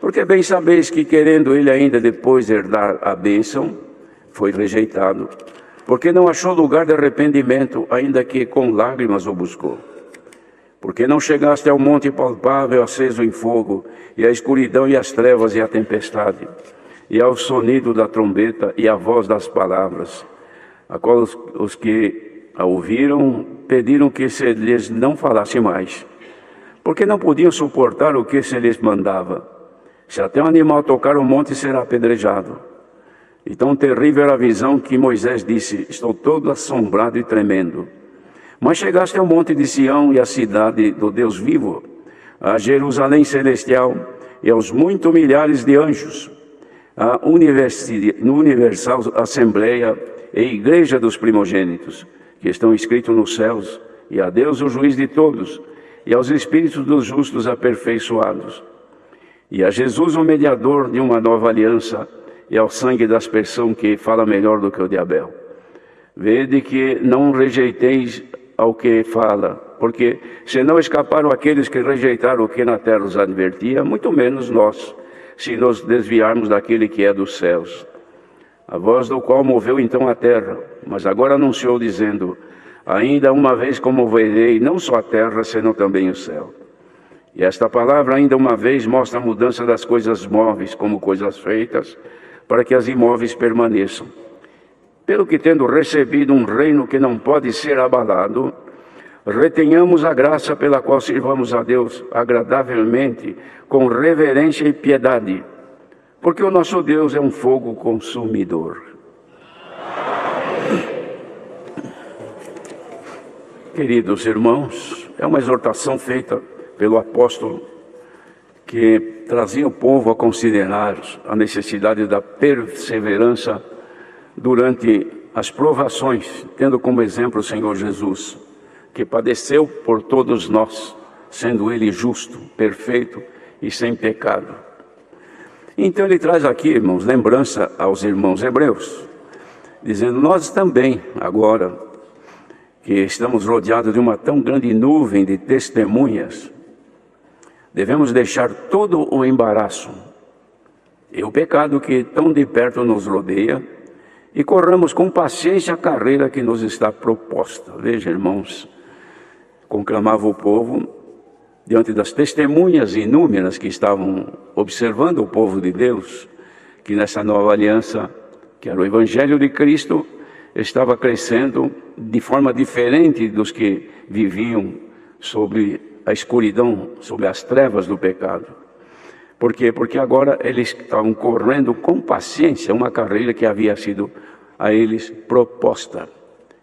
Porque bem sabeis que, querendo ele ainda depois herdar a bênção, foi rejeitado, porque não achou lugar de arrependimento, ainda que com lágrimas o buscou. Porque não chegaste ao monte palpável aceso em fogo, e a escuridão e as trevas e a tempestade, e ao sonido da trombeta e a voz das palavras, a qual os que a ouviram pediram que se lhes não falasse mais, porque não podiam suportar o que se lhes mandava. Se até um animal tocar o monte, será apedrejado. E tão terrível era a visão que Moisés disse: estou todo assombrado e tremendo. Mas chegaste ao monte de Sião e à cidade do Deus vivo, a Jerusalém celestial e aos muitos milhares de anjos, a universal assembleia e igreja dos primogênitos, que estão escritos nos céus, e a Deus o juiz de todos, e aos espíritos dos justos aperfeiçoados, e a Jesus o mediador de uma nova aliança, e ao sangue da aspersão que fala melhor do que o de Abel. Vede que não rejeiteis ao que fala, porque se não escaparam aqueles que rejeitaram o que na terra os advertia, muito menos nós, se nos desviarmos daquele que é dos céus. A voz do qual moveu então a terra, mas agora anunciou dizendo: ainda uma vez comoverei não só a terra, senão também o céu. E esta palavra ainda uma vez mostra a mudança das coisas móveis como coisas feitas, para que as imóveis permaneçam. Pelo que, tendo recebido um reino que não pode ser abalado, retenhamos a graça pela qual sirvamos a Deus agradavelmente, com reverência e piedade, porque o nosso Deus é um fogo consumidor. Queridos irmãos, é uma exortação feita pelo apóstolo que trazia o povo a considerar a necessidade da perseverança durante as provações, tendo como exemplo o Senhor Jesus, que padeceu por todos nós, sendo Ele justo, perfeito e sem pecado. Então ele traz aqui, irmãos, lembrança aos irmãos hebreus, dizendo: nós também, agora que estamos rodeados de uma tão grande nuvem de testemunhas, devemos deixar todo o embaraço e o pecado que tão de perto nos rodeia, e corramos com paciência a carreira que nos está proposta. Veja, irmãos, conclamava o povo diante das testemunhas inúmeras que estavam observando o povo de Deus, que nessa nova aliança, que era o Evangelho de Cristo, estava crescendo de forma diferente dos que viviam sobre a escuridão, sobre as trevas do pecado. Por quê? Porque agora eles estavam correndo com paciência uma carreira que havia sido a eles proposta,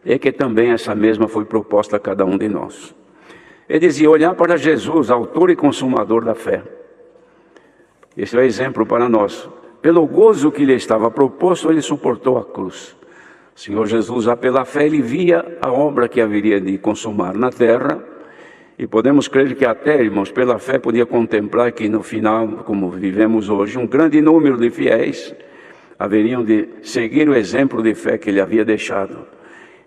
e que também essa mesma foi proposta a cada um de nós. Ele dizia: olhar para Jesus, autor e consumador da fé. Esse é o exemplo para nós. Pelo gozo que lhe estava proposto, ele suportou a cruz. O Senhor Jesus, já pela fé, ele via a obra que haveria de consumar na terra, e podemos crer que até, irmãos, pela fé podia contemplar que no final, como vivemos hoje, um grande número de fiéis haveriam de seguir o exemplo de fé que ele havia deixado.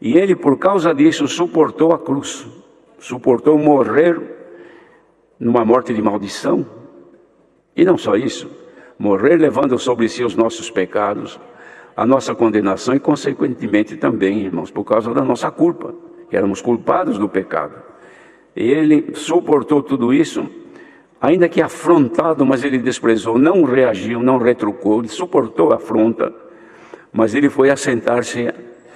E ele, por causa disso, suportou a cruz, suportou morrer numa morte de maldição. E não só isso, morrer levando sobre si os nossos pecados, a nossa condenação e, consequentemente, também, irmãos, por causa da nossa culpa, que éramos culpados do pecado. E ele suportou tudo isso, ainda que afrontado, mas ele desprezou, não reagiu, não retrucou, ele suportou a afronta, mas ele foi assentar-se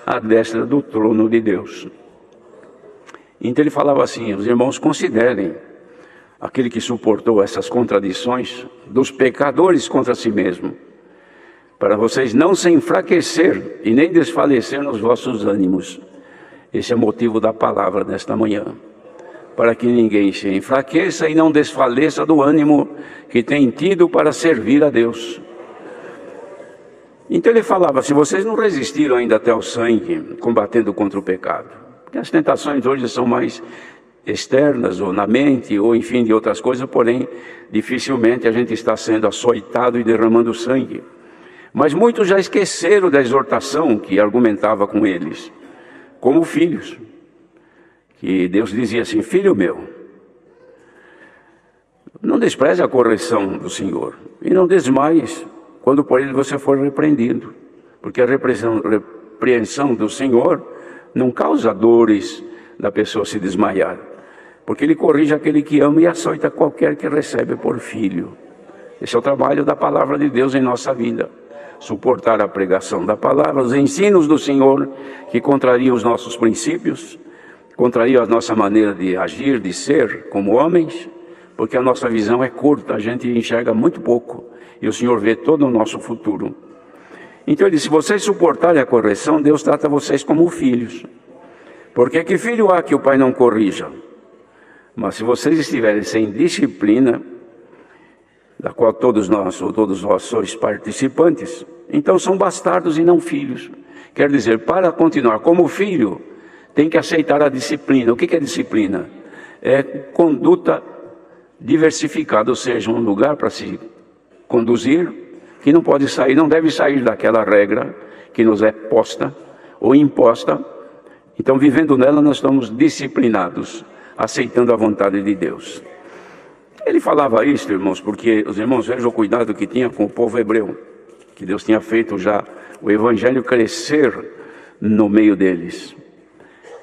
à destra do trono de Deus. Então ele falava assim: os irmãos, considerem aquele que suportou essas contradições dos pecadores contra si mesmo, para vocês não se enfraquecer e nem desfalecer nos vossos ânimos. Esse é o motivo da palavra nesta manhã. Para que ninguém se enfraqueça e não desfaleça do ânimo que tem tido para servir a Deus. Então ele falava, se vocês não resistiram ainda até o sangue, combatendo contra o pecado, porque as tentações hoje são mais externas, ou na mente, ou enfim, de outras coisas, porém, dificilmente a gente está sendo açoitado e derramando sangue. Mas muitos já esqueceram da exortação que argumentava com eles, como filhos, que Deus dizia assim, filho meu, não despreze a correção do Senhor, e não desmaies quando por ele você for repreendido, porque a repreensão do Senhor não causa dores da pessoa se desmaiar, porque ele corrige aquele que ama e açoita qualquer que recebe por filho. Esse é o trabalho da palavra de Deus em nossa vida, suportar a pregação da palavra, os ensinos do Senhor que contrariam os nossos princípios, contrariam a nossa maneira de agir, de ser como homens, porque a nossa visão é curta, a gente enxerga muito pouco, e o Senhor vê todo o nosso futuro. Então ele disse, se vocês suportarem a correção, Deus trata vocês como filhos. Porque que filho há que o pai não corrija? Mas se vocês estiverem sem disciplina, da qual todos vós sois participantes, então são bastardos e não filhos. Quer dizer, para continuar como filho, tem que aceitar a disciplina. O que é disciplina? É conduta diversificada, ou seja, um lugar para se conduzir, que não pode sair, não deve sair daquela regra que nos é posta ou imposta. Então, vivendo nela, nós estamos disciplinados, aceitando a vontade de Deus. Ele falava isso, irmãos, porque os irmãos vejam o cuidado que tinha com o povo hebreu, que Deus tinha feito já o evangelho crescer no meio deles.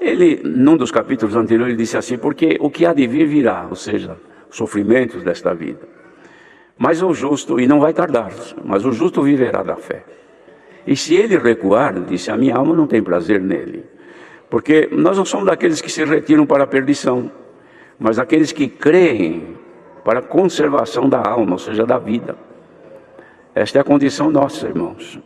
Ele, num dos capítulos anteriores, ele disse assim, porque o que há de vir virá, ou seja, os sofrimentos desta vida. Mas o justo, e não vai tardar, mas o justo viverá da fé. E se ele recuar, disse, a minha alma não tem prazer nele. Porque nós não somos daqueles que se retiram para a perdição, mas aqueles que creem para a conservação da alma, ou seja, da vida. Esta é a condição nossa, irmãos.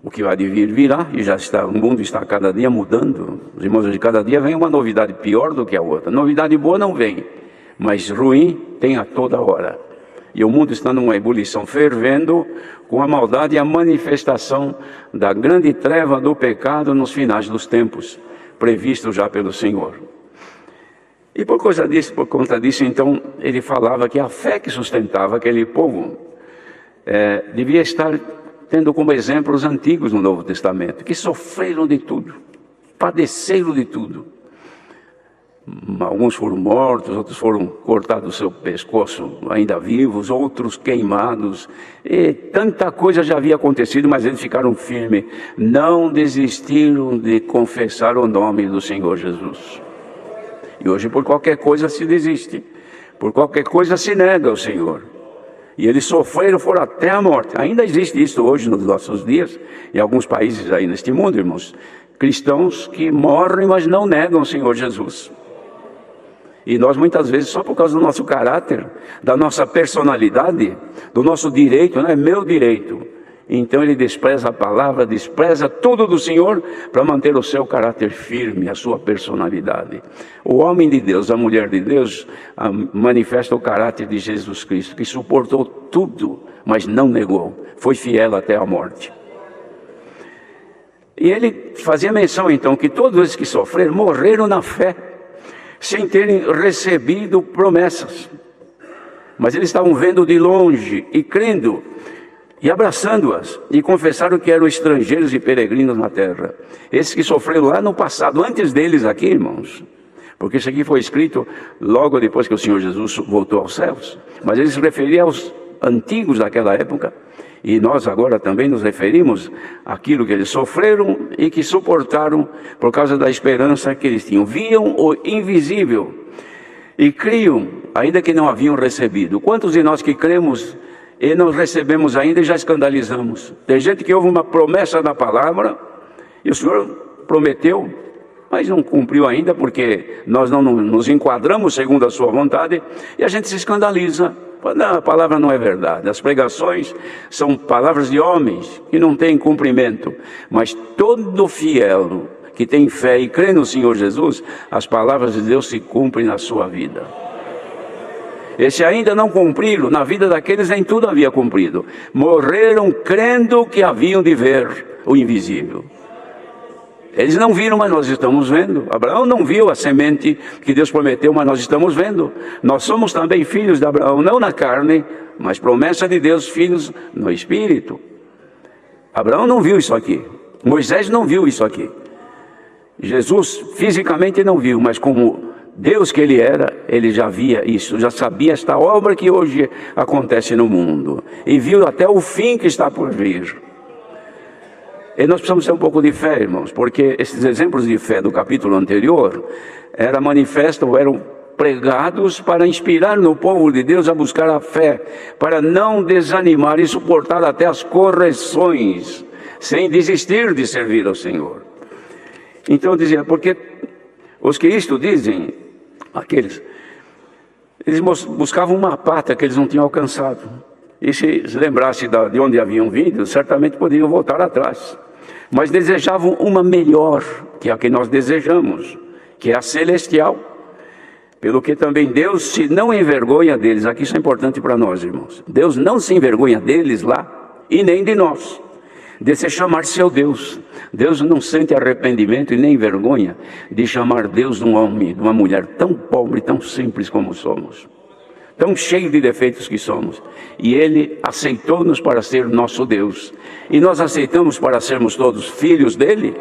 O que vai de vir virá, e já está, o mundo está cada dia mudando. Os irmãos, de cada dia vem uma novidade pior do que a outra. Novidade boa não vem, mas ruim tem a toda hora. E o mundo está numa ebulição fervendo, com a maldade e a manifestação da grande treva do pecado nos finais dos tempos, previsto já pelo Senhor. E por conta disso, então, ele falava que a fé que sustentava aquele povo devia estar tendo como exemplo os antigos no Novo Testamento, que sofreram de tudo, padeceram de tudo. Alguns foram mortos, outros foram cortados do seu pescoço ainda vivos, outros queimados, e tanta coisa já havia acontecido, mas eles ficaram firmes, não desistiram de confessar o nome do Senhor Jesus. E hoje por qualquer coisa se desiste, por qualquer coisa se nega ao Senhor. E eles sofreram, foram até a morte. Ainda existe isso hoje nos nossos dias, em alguns países aí neste mundo, irmãos. Cristãos que morrem, mas não negam o Senhor Jesus. E nós muitas vezes, só por causa do nosso caráter, da nossa personalidade, do nosso direito, não é meu direito. Então ele despreza a palavra, despreza tudo do Senhor para manter o seu caráter firme, a sua personalidade. O homem de Deus, a mulher de Deus, manifesta o caráter de Jesus Cristo, que suportou tudo, mas não negou, foi fiel até a morte. E ele fazia menção então que todos esses que sofreram, morreram na fé, sem terem recebido promessas. Mas eles estavam vendo de longe e crendo, e abraçando-as, e confessaram que eram estrangeiros e peregrinos na terra. Esses que sofreram lá no passado, antes deles aqui, irmãos, porque isso aqui foi escrito logo depois que o Senhor Jesus voltou aos céus, mas ele se referia aos antigos daquela época, e nós agora também nos referimos àquilo que eles sofreram e que suportaram por causa da esperança que eles tinham. Viam o invisível e criam, ainda que não haviam recebido. Quantos de nós que cremos e não recebemos ainda e já escandalizamos? Tem gente que houve uma promessa da palavra e o Senhor prometeu, mas não cumpriu ainda porque nós não nos enquadramos segundo a sua vontade, e a gente se escandaliza. Não, a palavra não é verdade. As pregações são palavras de homens que não têm cumprimento. Mas todo fiel que tem fé e crê no Senhor Jesus, as palavras de Deus se cumprem na sua vida. E se ainda não cumpriram, na vida daqueles nem tudo havia cumprido. Morreram crendo que haviam de ver o invisível. Eles não viram, mas nós estamos vendo. Abraão não viu a semente que Deus prometeu, mas nós estamos vendo. Nós somos também filhos de Abraão, não na carne, mas promessa de Deus, filhos no Espírito. Abraão não viu isso aqui. Moisés não viu isso aqui. Jesus fisicamente não viu, mas como Deus que ele era, ele já via isso, já sabia esta obra que hoje acontece no mundo. E viu até o fim que está por vir. E nós precisamos ter um pouco de fé, irmãos, porque esses exemplos de fé do capítulo anterior eram pregados para inspirar no povo de Deus a buscar a fé, para não desanimar e suportar até as correções, sem desistir de servir ao Senhor. Então eu dizia, porque os que isto dizem, eles buscavam uma pátria que eles não tinham alcançado. E se lembrassem de onde haviam vindo, certamente poderiam voltar atrás. Mas desejavam uma melhor, que é a que nós desejamos, que é a celestial. Pelo que também Deus se não envergonha deles. Aqui isso é importante para nós, irmãos. Deus não se envergonha deles lá, e nem de nós, de se chamar seu Deus. Deus não sente arrependimento e nem vergonha de chamar Deus de um homem, de uma mulher tão pobre, tão simples como somos, tão cheio de defeitos que somos. E Ele aceitou-nos para ser nosso Deus. E nós aceitamos para sermos todos filhos dEle?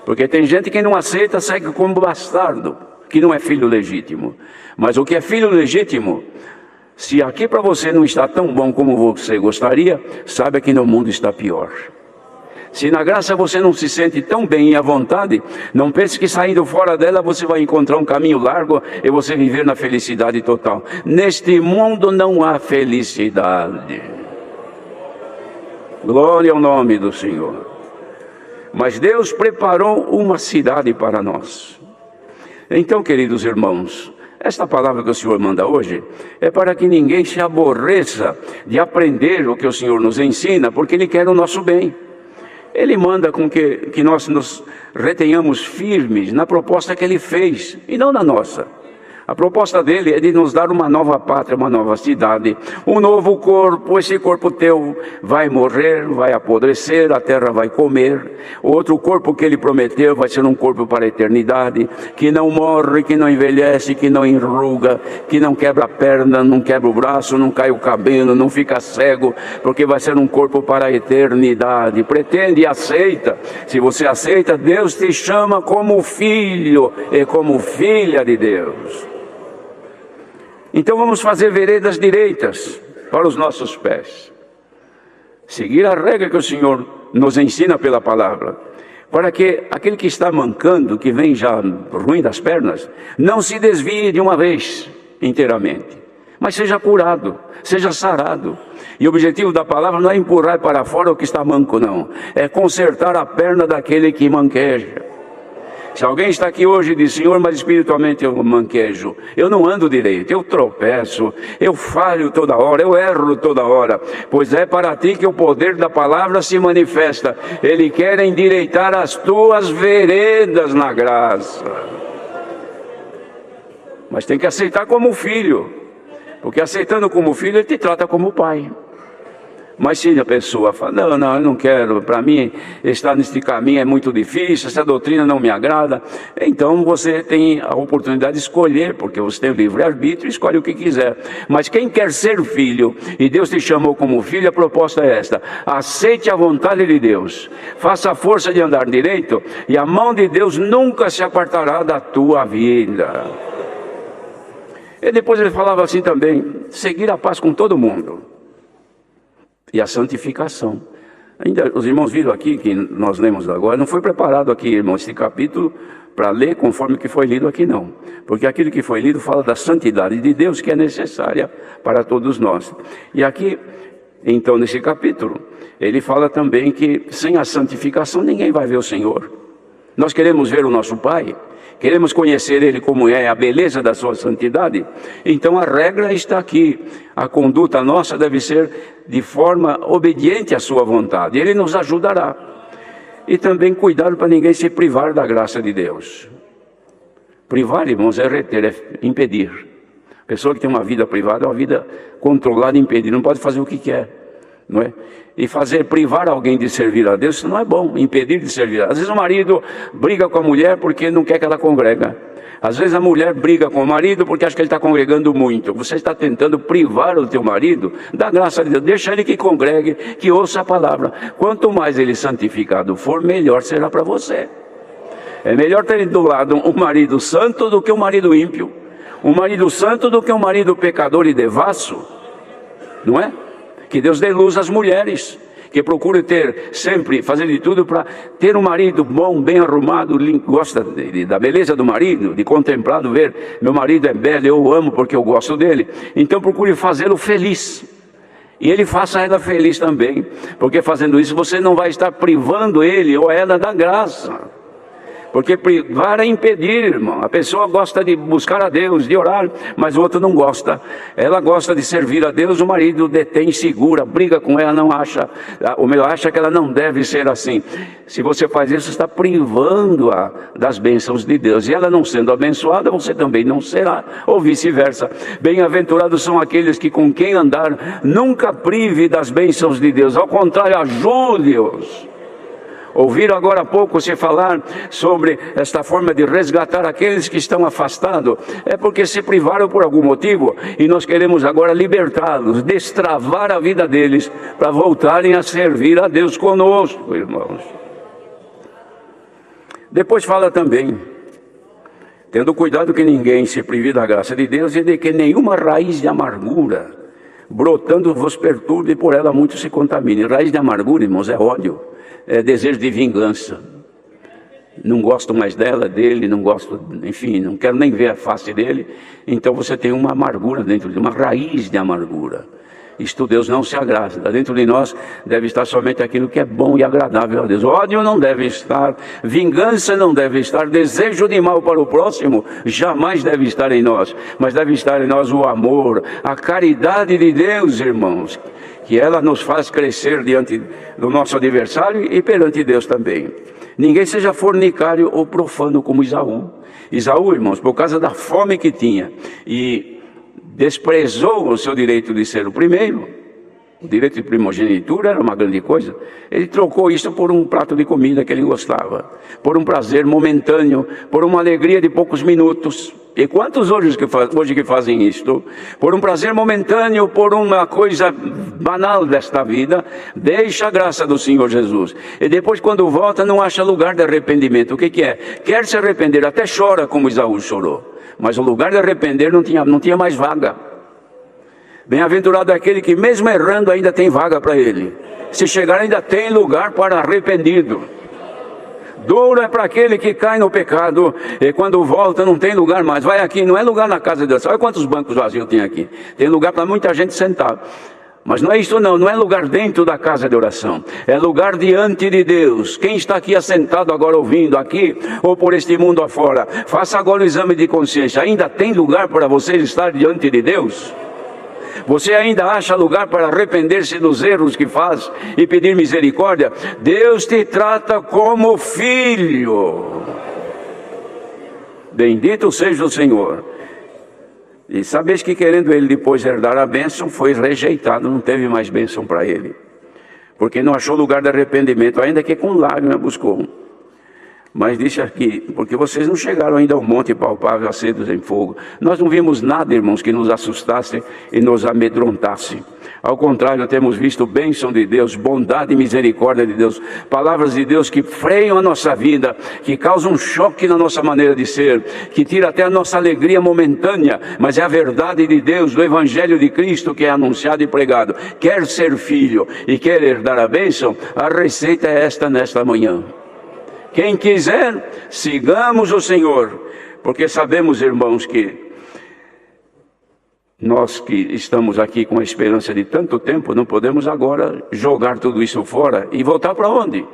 Porque tem gente que não aceita, segue como bastardo, que não é filho legítimo. Mas o que é filho legítimo, se aqui para você não está tão bom como você gostaria, saiba que no mundo está pior. Se na graça você não se sente tão bem e à vontade, não pense que saindo fora dela você vai encontrar um caminho largo e você viver na felicidade total. Neste mundo não há felicidade. Glória ao nome do Senhor. Mas Deus preparou uma cidade para nós. Então, queridos irmãos, esta palavra que o Senhor manda hoje é para que ninguém se aborreça de aprender o que o Senhor nos ensina, porque Ele quer o nosso bem. Ele manda com que nós nos retenhamos firmes na proposta que Ele fez, e não na nossa. A proposta dele é de nos dar uma nova pátria, uma nova cidade, um novo corpo. Esse corpo teu vai morrer, vai apodrecer, a terra vai comer. Outro corpo que ele prometeu vai ser um corpo para a eternidade, que não morre, que não envelhece, que não enruga, que não quebra a perna, não quebra o braço, não cai o cabelo, não fica cego, porque vai ser um corpo para a eternidade. Pretende e aceita. Se você aceita, Deus te chama como filho e como filha de Deus. Então vamos fazer veredas direitas para os nossos pés. Seguir a regra que o Senhor nos ensina pela palavra, para que aquele que está mancando, que vem já ruim das pernas, não se desvie de uma vez inteiramente, mas seja curado, seja sarado. E o objetivo da palavra não é empurrar para fora o que está manco, não. É consertar a perna daquele que manqueja. Se alguém está aqui hoje e diz, Senhor, mas espiritualmente eu manquejo, eu não ando direito, eu tropeço, eu falho toda hora, eu erro toda hora, pois é para ti que o poder da palavra se manifesta. Ele quer endireitar as tuas veredas na graça. Mas tem que aceitar como filho, porque aceitando como filho, ele te trata como pai. Mas se a pessoa fala, não, eu não quero, para mim estar neste caminho é muito difícil, essa doutrina não me agrada, então você tem a oportunidade de escolher, porque você tem o livre-arbítrio e escolhe o que quiser. Mas quem quer ser filho, e Deus te chamou como filho, a proposta é esta: aceite a vontade de Deus, faça a força de andar direito, e a mão de Deus nunca se apartará da tua vida. E depois ele falava assim também, seguir a paz com todo mundo. E a santificação. Ainda os irmãos viram aqui, que nós lemos agora, não foi preparado aqui, irmão, esse capítulo para ler conforme o que foi lido aqui, não. Porque aquilo que foi lido fala da santidade de Deus, que é necessária para todos nós. E aqui, então, nesse capítulo, ele fala também que sem a santificação ninguém vai ver o Senhor. Nós queremos ver o nosso Pai, queremos conhecer Ele como é, a beleza da sua santidade, então a regra está aqui. A conduta nossa deve ser de forma obediente à sua vontade. Ele nos ajudará. E também cuidado para ninguém se privar da graça de Deus. Privar, irmãos, é reter, é impedir. A pessoa que tem uma vida privada é uma vida controlada e impedida, não pode fazer o que quer, não é? E privar alguém de servir a Deus, isso não é bom, impedir de servir. Às vezes o marido briga com a mulher porque não quer que ela congrega. Às vezes a mulher briga com o marido porque acha que ele está congregando muito. Você está tentando privar o teu marido da graça de Deus. Deixa ele que congregue, que ouça a palavra. Quanto mais ele santificado for, melhor será para você. É melhor ter do lado um marido santo do que um marido ímpio. Um marido santo do que um marido pecador e devasso. Não é? Que Deus dê luz às mulheres, que procure fazer de tudo para ter um marido bom, bem arrumado, gosta da beleza do marido, de contemplado, ver, meu marido é belo, eu o amo porque eu gosto dele. Então procure fazê-lo feliz. E ele faça ela feliz também, porque fazendo isso você não vai estar privando ele ou ela da graça. Porque privar é impedir, irmão. A pessoa gosta de buscar a Deus, de orar, mas o outro não gosta. Ela gosta de servir a Deus, o marido detém, segura, briga com ela, não acha, acha que ela não deve ser assim. Se você faz isso, você está privando-a das bênçãos de Deus. E ela não sendo abençoada, você também não será, ou vice-versa. Bem-aventurados são aqueles que com quem andar nunca prive das bênçãos de Deus. Ao contrário, ajude-os. Ouviram agora há pouco se falar sobre esta forma de resgatar aqueles que estão afastados. É porque se privaram por algum motivo e nós queremos agora libertá-los, destravar a vida deles para voltarem a servir a Deus conosco, irmãos. Depois fala também, tendo cuidado que ninguém se prive da graça de Deus e de que nenhuma raiz de amargura brotando vos perturbe e por ela muito se contamine. Raiz de amargura, irmãos, é ódio. É desejo de vingança. Não gosto mais dele, não gosto, enfim, não quero nem ver a face dele. Então você tem uma amargura dentro de uma raiz de amargura. Isto Deus não se agrada. Dentro de nós deve estar somente aquilo que é bom e agradável a Deus. Ódio não deve estar, vingança não deve estar, desejo de mal para o próximo jamais deve estar em nós. Mas deve estar em nós o amor, a caridade de Deus, irmãos, que ela nos faz crescer diante do nosso adversário e perante Deus também. Ninguém seja fornicário ou profano como Esaú. Esaú, irmãos, por causa da fome que tinha e desprezou o seu direito de ser o primeiro, o direito de primogenitura era uma grande coisa, ele trocou isso por um prato de comida que ele gostava, por um prazer momentâneo, por uma alegria de poucos minutos. E quantos hoje que fazem isto? Por um prazer momentâneo, por uma coisa banal desta vida, deixa a graça do Senhor Jesus. E depois quando volta não acha lugar de arrependimento. O que é? Quer se arrepender, até chora como Esaú chorou. Mas o lugar de arrepender não tinha mais vaga. Bem-aventurado é aquele que mesmo errando ainda tem vaga para ele. Se chegar ainda tem lugar para arrependido. Duro é para aquele que cai no pecado e quando volta não tem lugar mais. Vai aqui, não é lugar na casa de Deus. Olha quantos bancos vazios tem aqui. Tem lugar para muita gente sentar. Mas não é isso não é lugar dentro da casa de oração. É lugar diante de Deus. Quem está aqui assentado agora ouvindo aqui ou por este mundo afora, faça agora o exame de consciência. Ainda tem lugar para você estar diante de Deus? Você ainda acha lugar para arrepender-se dos erros que faz e pedir misericórdia? Deus te trata como filho. Bendito seja o Senhor. E sabes que querendo ele depois herdar a bênção, foi rejeitado, não teve mais bênção para ele. Porque não achou lugar de arrependimento, ainda que com lágrima buscou. Mas disse aqui, porque vocês não chegaram ainda ao monte palpável acesos em fogo. Nós não vimos nada, irmãos, que nos assustasse e nos amedrontasse. Ao contrário, temos visto bênção de Deus, bondade e misericórdia de Deus. Palavras de Deus que freiam a nossa vida, que causam um choque na nossa maneira de ser, que tira até a nossa alegria momentânea, mas é a verdade de Deus, do Evangelho de Cristo que é anunciado e pregado. Quer ser filho e quer herdar a bênção? A receita é esta nesta manhã. Quem quiser, sigamos o Senhor, porque sabemos, irmãos, que nós que estamos aqui com a esperança de tanto tempo, não podemos agora jogar tudo isso fora e voltar para onde?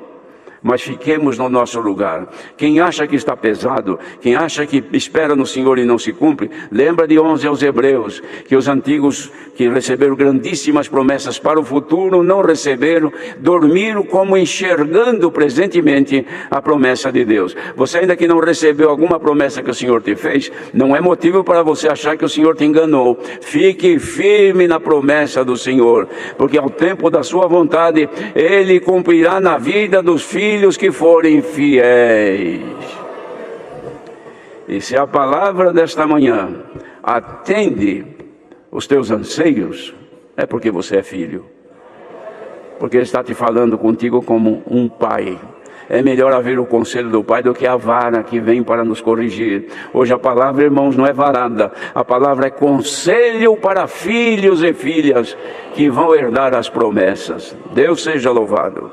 mas fiquemos no nosso lugar. Quem acha que está pesado, quem acha que espera no Senhor e não se cumpre, lembra de 11 aos Hebreus, que os antigos que receberam grandíssimas promessas para o futuro, não receberam, dormiram como enxergando presentemente a promessa de Deus. Você ainda que não recebeu alguma promessa que o Senhor te fez, não é motivo para você achar que o Senhor te enganou. Fique firme na promessa do Senhor, porque ao tempo da sua vontade, Ele cumprirá na vida dos filhos que forem fiéis. E se a palavra desta manhã atende os teus anseios, é porque você é filho, porque Ele está te falando contigo como um pai. É melhor haver o conselho do pai do que a vara que vem para nos corrigir. Hoje a palavra, irmãos, não é varada, a palavra é conselho para filhos e filhas que vão herdar as promessas. Deus seja louvado.